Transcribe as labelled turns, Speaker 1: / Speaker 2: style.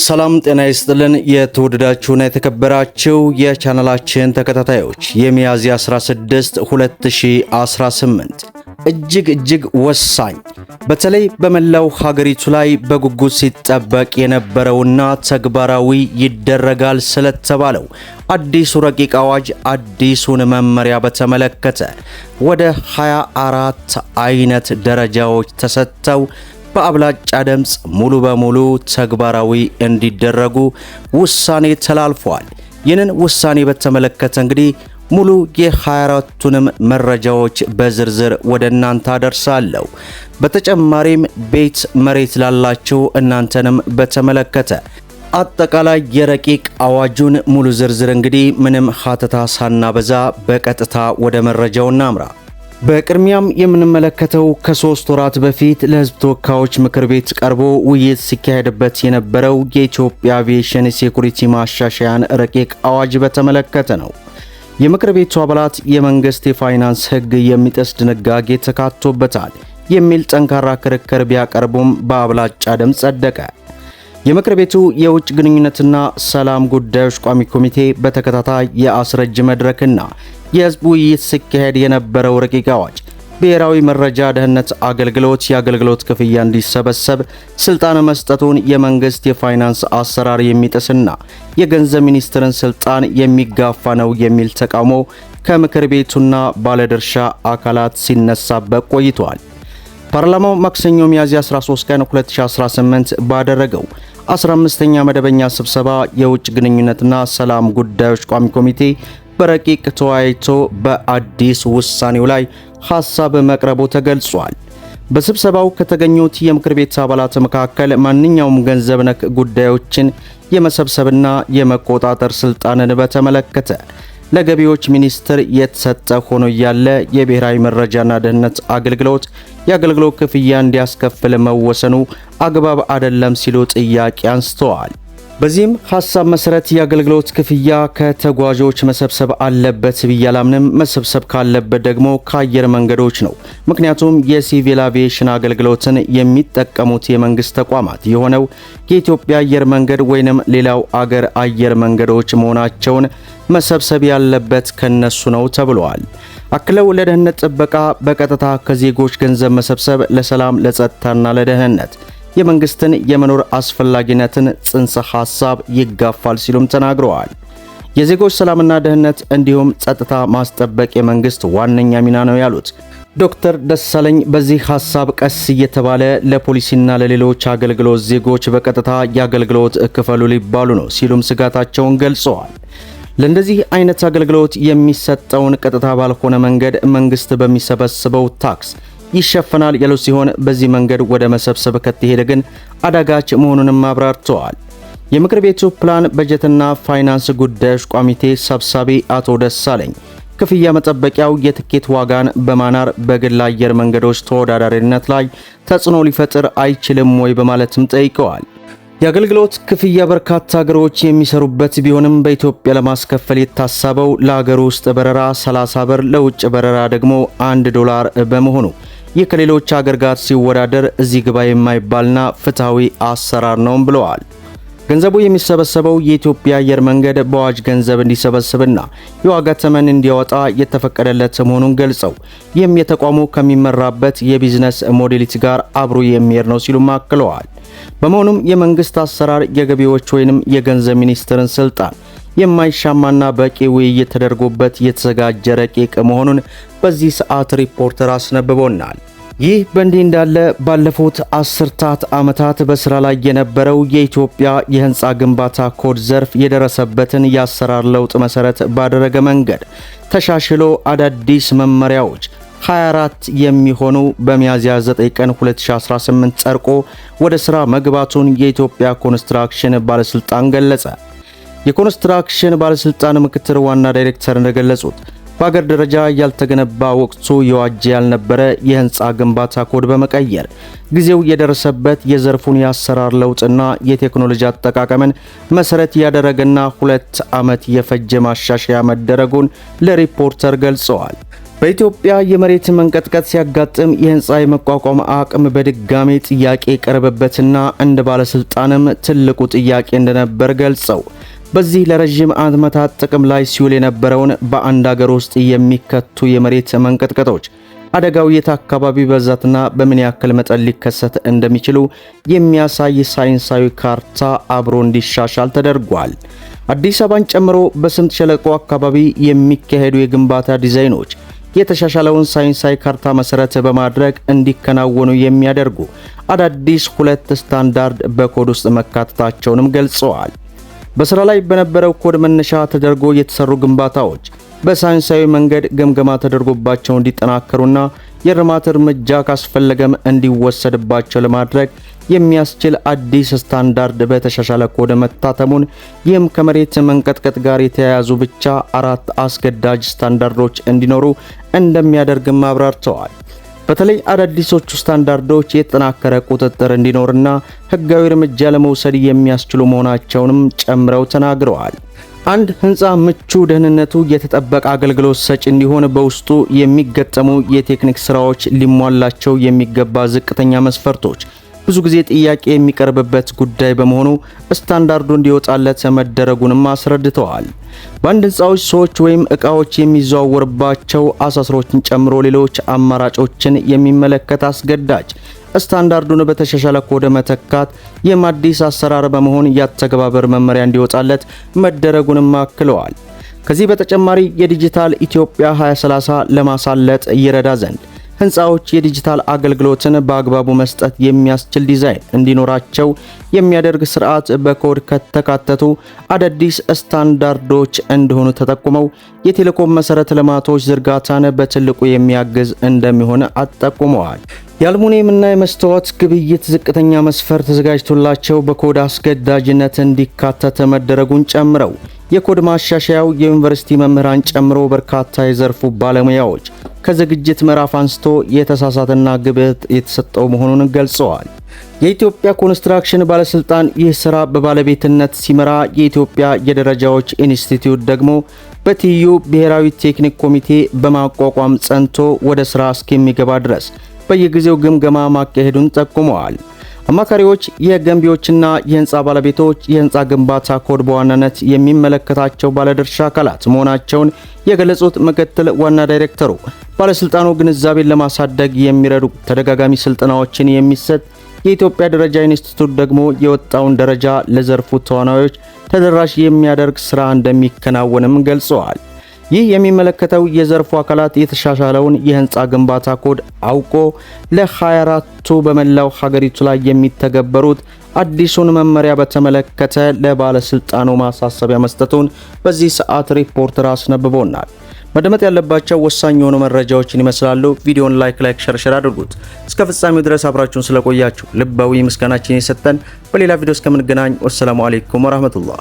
Speaker 1: ሰላም ጤና ይስጥልን። የተወደዳችሁና የተከበራችሁ የቻናላችን ተከታታዮች የሚያዝያ 16 2018 እጅግ ወሳኝ በተለይ በመላው ሀገሪቱ ላይ በጉጉት ሲጠበቅ የነበረውና ተግባራዊ ይደረጋል ስለተባለው አዲሱ ረቂቅ አዋጅ አዲሱን መመሪያ በተመለከተ ወደ 24 አይነት ደረጃዎች ተሰጥተው በአብላጫ ድምጽ ሙሉ በሙሉ ተግባራዊ እንዲደረጉ ውሳኔ ተላልፏል። ይህንን ውሳኔ በተመለከተ እንግዲህ ሙሉ የ24ቱንም መረጃዎች በዝርዝር ወደ እናንተ አደርሳለሁ። በተጨማሪም ቤት መሬት ላላችሁ እናንተንም በተመለከተ አጠቃላይ የረቂቅ አዋጁን ሙሉ ዝርዝር እንግዲህ ምንም ሀተታ ሳናበዛ በቀጥታ ወደ መረጃው እናምራ። በቅድሚያም የምንመለከተው ከ3 ወራት በፊት ለሕዝብ ተወካዮች ምክር ቤት ቀርቦ ውይይት ሲካሄድበት የነበረው የኢትዮጵያ አቪዬሽን ሴኩሪቲ ማሻሻያን ረቂቅ አዋጅ በተመለከተ ነው። የምክር ቤቱ አባላት የመንግስት የፋይናንስ ሕግ የሚጥስ ድንጋጌ ተካቶበታል የሚል ጠንካራ ክርክር ቢያቀርቡም በአብላጫ ድምፅ ጸደቀ። የምክር ቤቱ የውጭ ግንኙነትና ሰላም ጉዳዮች ቋሚ ኮሚቴ በተከታታይ የአስረጅ መድረክና የህዝብ ውይይት ሲካሄድ የነበረው ረቂቅ አዋጅ ብሔራዊ መረጃ ደህንነት አገልግሎት የአገልግሎት ክፍያ እንዲሰበሰብ ስልጣን መስጠቱን የመንግስት የፋይናንስ አሰራር የሚጥስና የገንዘብ ሚኒስትርን ስልጣን የሚጋፋ ነው የሚል ተቃውሞ ከምክር ቤቱና ባለድርሻ አካላት ሲነሳበት ቆይቷል። ፓርላማው ማክሰኞ ሚያዝያ 13 ቀን 2018 ባደረገው 15ኛ መደበኛ ስብሰባ የውጭ ግንኙነትና ሰላም ጉዳዮች ቋሚ ኮሚቴ በረቂቅ ተወያይቶ በአዲስ ውሳኔው ላይ ሐሳብ መቅረቡ ተገልጿል። በስብሰባው ከተገኙት የምክር ቤት አባላት መካከል ማንኛውም ገንዘብ ነክ ጉዳዮችን የመሰብሰብና የመቆጣጠር ስልጣንን በተመለከተ ለገቢዎች ሚኒስቴር የተሰጠ ሆኖ ያለ የብሔራዊ መረጃና ደህንነት አገልግሎት የአገልግሎት ክፍያ እንዲያስከፍል መወሰኑ አግባብ አይደለም ሲሉ ጥያቄ አንስተዋል። በዚህም ሐሳብ መሰረት የአገልግሎት ክፍያ ከተጓዦች መሰብሰብ አለበት ብያላምንም መሰብሰብ ካለበት ደግሞ ከአየር መንገዶች ነው። ምክንያቱም የሲቪል አቪዬሽን አገልግሎትን የሚጠቀሙት የመንግስት ተቋማት የሆነው የኢትዮጵያ አየር መንገድ ወይንም ሌላው አገር አየር መንገዶች መሆናቸውን መሰብሰብ ያለበት ከነሱ ነው ተብሏል። አክለው ለደህንነት ጥበቃ በቀጥታ ከዜጎች ገንዘብ መሰብሰብ ለሰላም ለጸጥታና ለደህንነት የመንግስትን የመኖር አስፈላጊነትን ጽንሰ ሐሳብ ይጋፋል ሲሉም ተናግረዋል። የዜጎች ሰላምና ደህንነት እንዲሁም ጸጥታ ማስጠበቅ የመንግስት ዋነኛ ሚና ነው ያሉት ዶክተር ደሳለኝ በዚህ ሐሳብ ቀስ እየተባለ ለፖሊስና ለሌሎች አገልግሎት ዜጎች በቀጥታ የአገልግሎት ክፈሉ ሊባሉ ነው ሲሉም ስጋታቸውን ገልጸዋል። ለእንደዚህ አይነት አገልግሎት የሚሰጠውን ቀጥታ ባልሆነ መንገድ መንግስት በሚሰበስበው ታክስ ይሸፈናል ያሉ ሲሆን በዚህ መንገድ ወደ መሰብሰብ ከተሄደ ግን አዳጋች መሆኑንም አብራርተዋል። የምክር ቤቱ ፕላን በጀትና ፋይናንስ ጉዳዮች ኮሚቴ ሰብሳቢ አቶ ደሳለኝ ክፍያ መጠበቂያው የትኬት ዋጋን በማናር በግል አየር መንገዶች ተወዳዳሪነት ላይ ተጽዕኖ ሊፈጥር አይችልም ወይ በማለትም ጠይቀዋል። የአገልግሎት ክፍያ በርካታ ሀገሮች የሚሰሩበት ቢሆንም በኢትዮጵያ ለማስከፈል የታሰበው ለሀገር ውስጥ በረራ 30 ብር ለውጭ በረራ ደግሞ $1 በመሆኑ ይህ ከሌሎች ሀገር ጋር ሲወዳደር እዚህ ግባ የማይባልና ፍትሃዊ አሰራር ነው ብለዋል። ገንዘቡ የሚሰበሰበው የኢትዮጵያ አየር መንገድ በአዋጅ ገንዘብ እንዲሰበስብና የዋጋ ተመን እንዲያወጣ የተፈቀደለት መሆኑን ገልጸው ይህም የተቋሙ ከሚመራበት የቢዝነስ ሞዴሊቲ ጋር አብሮ የሚሄድ ነው ሲሉ አክለዋል። በመሆኑም የመንግስት አሰራር የገቢዎች ወይንም የገንዘብ ሚኒስትርን ስልጣን የማይሻማና በቂ ውይይት ተደርጎበት የተዘጋጀ ረቂቅ መሆኑን በዚህ ሰዓት ሪፖርተር አስነብቦናል። ይህ በእንዲህ እንዳለ ባለፉት 10 ዓመታት በስራ ላይ የነበረው የኢትዮጵያ የህንፃ ግንባታ ኮድ ዘርፍ የደረሰበትን የአሰራር ለውጥ መሰረት ባደረገ መንገድ ተሻሽሎ አዳዲስ መመሪያዎች 24 የሚሆኑ በሚያዝያ 9 ቀን 2018 ጸድቆ ወደ ስራ መግባቱን የኢትዮጵያ ኮንስትራክሽን ባለስልጣን ገለጸ። የኮንስትራክሽን ባለስልጣን ምክትል ዋና ዳይሬክተር እንደገለጹት በአገር ደረጃ ያልተገነባ ወቅቱ የዋጀ ያልነበረ የህንፃ ግንባታ ኮድ በመቀየር ጊዜው የደረሰበት የዘርፉን የአሰራር ለውጥና የቴክኖሎጂ አጠቃቀምን መሰረት ያደረገና 2 ዓመት የፈጀ ማሻሻያ መደረጉን ለሪፖርተር ገልጸዋል። በኢትዮጵያ የመሬት መንቀጥቀጥ ሲያጋጥም የህንፃ የመቋቋም አቅም በድጋሚ ጥያቄ ቀረበበትና እንደ ባለስልጣንም ትልቁ ጥያቄ እንደነበር ገልጸው በዚህ ለረጅም ዓመታት ጥቅም ላይ ሲውል የነበረውን በአንድ ሀገር ውስጥ የሚከቱ የመሬት መንቀጥቀጦች አደጋው የት አካባቢ በዛትና በምን ያክል መጠን ሊከሰት እንደሚችሉ የሚያሳይ ሳይንሳዊ ካርታ አብሮ እንዲሻሻል ተደርጓል። አዲስ አበባን ጨምሮ በስምጥ ሸለቆ አካባቢ የሚካሄዱ የግንባታ ዲዛይኖች የተሻሻለውን ሳይንሳዊ ካርታ መሰረት በማድረግ እንዲከናወኑ የሚያደርጉ አዳዲስ 2 ስታንዳርድ በኮድ ውስጥ መካተታቸውንም ገልጸዋል። በስራ ላይ በነበረው ኮድ መነሻ ተደርጎ የተሰሩ ግንባታዎች በሳይንሳዊ መንገድ ግምገማ ተደርጎባቸው እንዲጠናከሩና የእርማት እርምጃ ካስፈለገም እንዲወሰድባቸው ለማድረግ የሚያስችል አዲስ ስታንዳርድ በተሻሻለ ኮድ መታተሙን ይህም ከመሬት መንቀጥቀጥ ጋር የተያያዙ ብቻ 4 አስገዳጅ ስታንዳርዶች እንዲኖሩ እንደሚያደርግም አብራርተዋል። በተለይ አዳዲሶቹ ስታንዳርዶች የተጠናከረ ቁጥጥር እንዲኖርና ሕጋዊ እርምጃ ለመውሰድ የሚያስችሉ መሆናቸውንም ጨምረው ተናግረዋል። አንድ ህንፃ ምቹ ደህንነቱ የተጠበቀ አገልግሎት ሰጪ እንዲሆን በውስጡ የሚገጠሙ የቴክኒክ ስራዎች ሊሟላቸው የሚገባ ዝቅተኛ መስፈርቶች ብዙ ጊዜ ጥያቄ የሚቀርብበት ጉዳይ በመሆኑ ስታንዳርዱ እንዲወጣለት መደረጉንም አስረድተዋል። በአንድ ህንፃዎች ሰዎች ወይም ዕቃዎች የሚዘዋወርባቸው አሳስሮችን ጨምሮ ሌሎች አማራጮችን የሚመለከት አስገዳጅ ስታንዳርዱን በተሻሻለ ኮድ መተካት የማዲስ አሰራር በመሆን ያተገባበር መመሪያ እንዲወጣለት መደረጉንም አክለዋል። ከዚህ በተጨማሪ የዲጂታል ኢትዮጵያ 2030 ለማሳለጥ ይረዳ ዘንድ ህንፃዎች የዲጂታል አገልግሎትን በአግባቡ መስጠት የሚያስችል ዲዛይን እንዲኖራቸው የሚያደርግ ስርዓት በኮድ ከተካተቱ አዳዲስ ስታንዳርዶች እንደሆኑ ተጠቁመው የቴሌኮም መሰረተ ልማቶች ዝርጋታን በትልቁ የሚያግዝ እንደሚሆን አጠቁመዋል። የአልሙኒየምና የመስታወት ግብይት ዝቅተኛ መስፈርት ተዘጋጅቶላቸው በኮድ አስገዳጅነት እንዲካተት መደረጉን ጨምረው የኮድ ማሻሻያው የዩኒቨርሲቲ መምህራን ጨምሮ በርካታ የዘርፉ ባለሙያዎች ከዝግጅት ምዕራፍ አንስቶ የተሳሳተና ግብዓት የተሰጠው መሆኑን ገልጸዋል። የኢትዮጵያ ኮንስትራክሽን ባለስልጣን ይህ ስራ በባለቤትነት ሲመራ፣ የኢትዮጵያ የደረጃዎች ኢንስቲትዩት ደግሞ በትይዩ ብሔራዊ ቴክኒክ ኮሚቴ በማቋቋም ጸንቶ ወደ ስራ እስከሚገባ ድረስ በየጊዜው ግምገማ ማካሄዱን ጠቁመዋል። አማካሪዎች፣ የገንቢዎችና የህንፃ ባለቤቶች የህንፃ ግንባታ ኮድ በዋናነት የሚመለከታቸው ባለድርሻ አካላት መሆናቸውን የገለጹት ምክትል ዋና ዳይሬክተሩ ባለስልጣኑ ግንዛቤን ለማሳደግ የሚረዱ ተደጋጋሚ ስልጠናዎችን የሚሰጥ የኢትዮጵያ ደረጃ ኢንስቲትዩት ደግሞ የወጣውን ደረጃ ለዘርፉ ተዋናዮች ተደራሽ የሚያደርግ ስራ እንደሚከናወንም ገልጸዋል። ይህ የሚመለከተው የዘርፉ አካላት የተሻሻለውን የህንፃ ግንባታ ኮድ አውቆ ለ24ቱ በመላው ሀገሪቱ ላይ የሚተገበሩት አዲሱን መመሪያ በተመለከተ ለባለስልጣኑ ማሳሰቢያ መስጠቱን በዚህ ሰዓት ሪፖርተር አስነብቦናል። መደመጥ ያለባቸው ወሳኝ የሆኑ መረጃዎችን ይመስላሉ። ቪዲዮን ላይክ ሸር አድርጉት። እስከ ፍጻሜው ድረስ አብራችሁን ስለቆያችሁ ልባዊ ምስጋናችን የሰጠን። በሌላ ቪዲዮ እስከምንገናኝ ወሰላሙ አለይኩም ወራህመቱላህ።